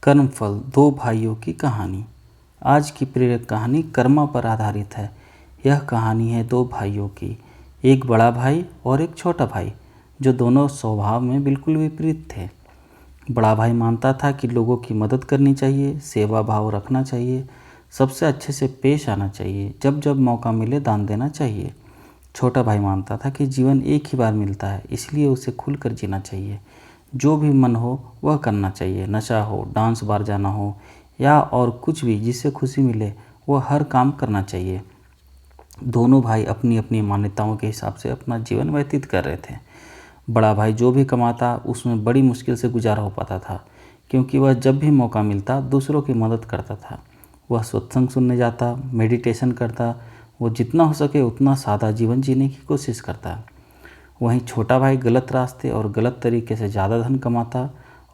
कर्मफल दो भाइयों की कहानी। आज की प्रेरक कहानी कर्मा पर आधारित है। यह कहानी है दो भाइयों की, एक बड़ा भाई और एक छोटा भाई, जो दोनों स्वभाव में बिल्कुल विपरीत थे। बड़ा भाई मानता था कि लोगों की मदद करनी चाहिए, सेवा भाव रखना चाहिए, सबसे अच्छे से पेश आना चाहिए, जब जब मौका मिले दान देना चाहिए। छोटा भाई मानता था कि जीवन एक ही बार मिलता है, इसलिए उसे खुलकर जीना चाहिए। जो भी मन हो वह करना चाहिए, नशा हो, डांस बार जाना हो या और कुछ भी जिससे खुशी मिले वह हर काम करना चाहिए। दोनों भाई अपनी अपनी मान्यताओं के हिसाब से अपना जीवन व्यतीत कर रहे थे। बड़ा भाई जो भी कमाता उसमें बड़ी मुश्किल से गुजारा हो पाता था, क्योंकि वह जब भी मौका मिलता दूसरों की मदद करता था। वह सत्संग सुनने जाता, मेडिटेशन करता, वो जितना हो सके उतना सादा जीवन जीने की कोशिश करता। वहीं छोटा भाई गलत रास्ते और गलत तरीके से ज़्यादा धन कमाता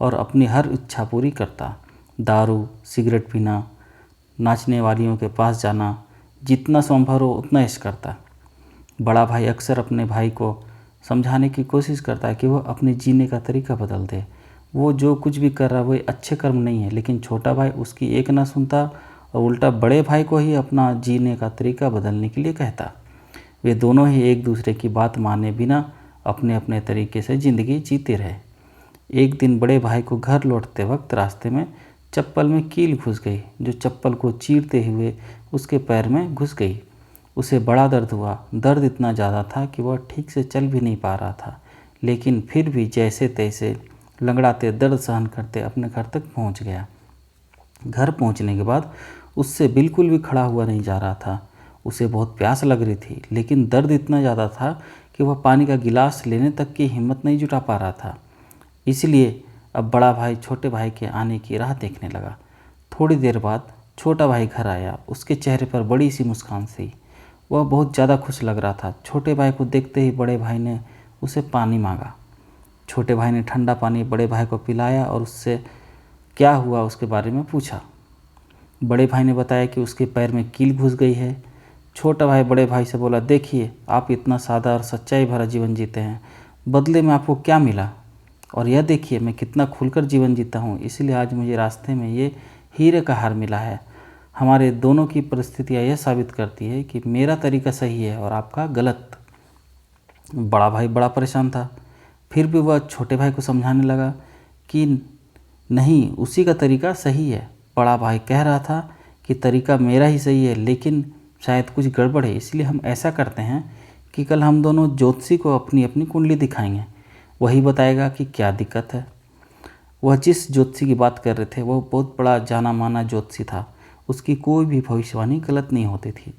और अपनी हर इच्छा पूरी करता। दारू, सिगरेट पीना, नाचने वालियों के पास जाना, जितना संभव हो उतना ऐश करता। बड़ा भाई अक्सर अपने भाई को समझाने की कोशिश करता है कि वह अपने जीने का तरीका बदल दे। वो जो कुछ भी कर रहा है वह अच्छे कर्म नहीं है, लेकिन छोटा भाई उसकी एक ना सुनता और उल्टा बड़े भाई को ही अपना जीने का तरीका बदलने के लिए कहता। वे दोनों ही एक दूसरे की बात माने बिना अपने अपने तरीके से ज़िंदगी जीते रहे। एक दिन बड़े भाई को घर लौटते वक्त रास्ते में चप्पल में कील घुस गई, जो चप्पल को चीरते हुए उसके पैर में घुस गई। उसे बड़ा दर्द हुआ। दर्द इतना ज़्यादा था कि वह ठीक से चल भी नहीं पा रहा था, लेकिन फिर भी जैसे तैसे लंगड़ाते दर्द सहन करते अपने घर तक पहुंच गया। घर पहुंचने के बाद उससे बिल्कुल भी खड़ा हुआ नहीं जा रहा था। उसे बहुत प्यास लग रही थी, लेकिन दर्द इतना ज़्यादा था कि वह पानी का गिलास लेने तक की हिम्मत नहीं जुटा पा रहा था। इसलिए अब बड़ा भाई छोटे भाई के आने की राह देखने लगा। थोड़ी देर बाद छोटा भाई घर आया। उसके चेहरे पर बड़ी सी मुस्कान थी। वह बहुत ज़्यादा खुश लग रहा था। छोटे भाई को देखते ही बड़े भाई ने उसे पानी मांगा। छोटे भाई ने ठंडा पानी बड़े भाई को पिलाया और उससे क्या हुआ उसके बारे में पूछा। बड़े भाई ने बताया कि उसके पैर में कील घुस गई है। छोटा भाई बड़े भाई से बोला, देखिए आप इतना सादा और सच्चाई भरा जीवन जीते हैं, बदले में आपको क्या मिला? और यह देखिए मैं कितना खुलकर जीवन जीता हूँ, इसलिए आज मुझे रास्ते में ये हीरे का हार मिला है। हमारे दोनों की परिस्थितियाँ यह साबित करती है कि मेरा तरीका सही है और आपका गलत। बड़ा भाई बड़ा परेशान था। फिर भी वह छोटे भाई को समझाने लगा कि नहीं, उसी का तरीका सही है। बड़ा भाई कह रहा था कि तरीका मेरा ही सही है, लेकिन शायद कुछ गड़बड़ है, इसलिए हम ऐसा करते हैं कि कल हम दोनों ज्योतिषी को अपनी अपनी कुंडली दिखाएंगे। वही बताएगा कि क्या दिक्कत है। वह जिस ज्योतिषी की बात कर रहे थे वह बहुत बड़ा जाना माना ज्योतिषी था। उसकी कोई भी भविष्यवाणी गलत नहीं होती थी।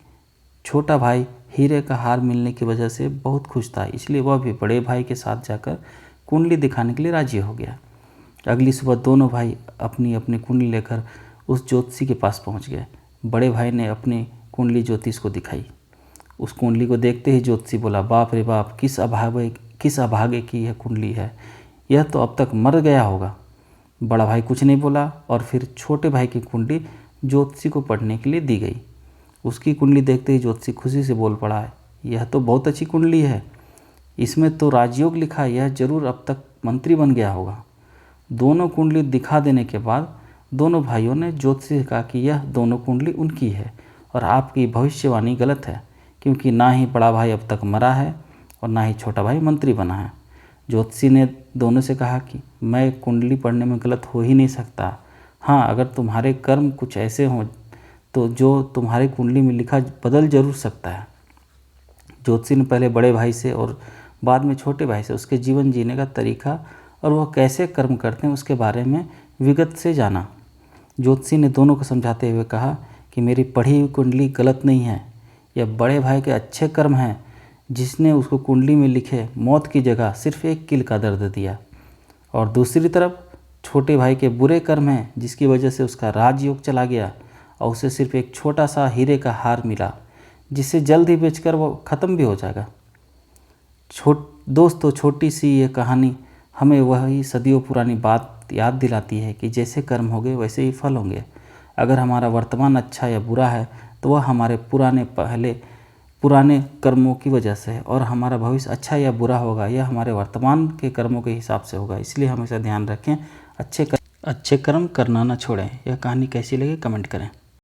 छोटा भाई हीरे का हार मिलने की वजह से बहुत खुश था, इसलिए वह भी बड़े भाई के साथ जाकर कुंडली दिखाने के लिए राजी हो गया। अगली सुबह दोनों भाई अपनी अपनी कुंडली लेकर उस ज्योतिषी के पास पहुंच गए। बड़े भाई ने अपनी कुंडली ज्योतिष को दिखाई। उस कुंडली को देखते ही ज्योतिषी बोला, बाप रे बाप, किस अभागे की यह कुंडली है, यह तो अब तक मर गया होगा। बड़ा भाई कुछ नहीं बोला और फिर छोटे भाई की कुंडली ज्योतिषी को पढ़ने के लिए दी गई। उसकी कुंडली देखते ही ज्योतिषी खुशी से बोल पड़ा, यह तो बहुत अच्छी कुंडली है, इसमें तो राजयोग लिखा है, यह जरूर अब तक मंत्री बन गया होगा। दोनों कुंडली दिखा देने के बाद दोनों भाइयों ने ज्योतिषी से कहा कि यह दोनों कुंडली उनकी है और आपकी भविष्यवाणी गलत है, क्योंकि ना ही बड़ा भाई अब तक मरा है और ना ही छोटा भाई मंत्री बना है। ज्योतिषी ने दोनों से कहा कि मैं कुंडली पढ़ने में गलत हो ही नहीं सकता। हाँ, अगर तुम्हारे कर्म कुछ ऐसे हों तो जो तुम्हारी कुंडली में लिखा बदल जरूर सकता है। ज्योतिषी ने पहले बड़े भाई से और बाद में छोटे भाई से उसके जीवन जीने का तरीका और वह कैसे कर्म करते हैं उसके बारे में विगत से जाना। ज्योतिषी ने दोनों को समझाते हुए कहा कि मेरी पढ़ी हुई कुंडली गलत नहीं है, यह बड़े भाई के अच्छे कर्म हैं जिसने उसको कुंडली में लिखे मौत की जगह सिर्फ एक कील का दर्द दिया, और दूसरी तरफ छोटे भाई के बुरे कर्म हैं जिसकी वजह से उसका राजयोग चला गया और उसे सिर्फ एक छोटा सा हीरे का हार मिला, जिसे जल्द ही बेचकर वो ख़त्म भी हो जाएगा। दोस्तों, छोटी सी ये कहानी हमें वही सदियों पुरानी बात याद दिलाती है कि जैसे कर्म होंगे वैसे ही फल होंगे। अगर हमारा वर्तमान अच्छा या बुरा है तो वह हमारे पुराने कर्मों की वजह से है, और हमारा भविष्य अच्छा या बुरा होगा यह हमारे वर्तमान के कर्मों के हिसाब से होगा। इसलिए हमेशा ध्यान रखें, अच्छे कर्म करना न छोड़ें। यह कहानी कैसी लगी कमेंट करें।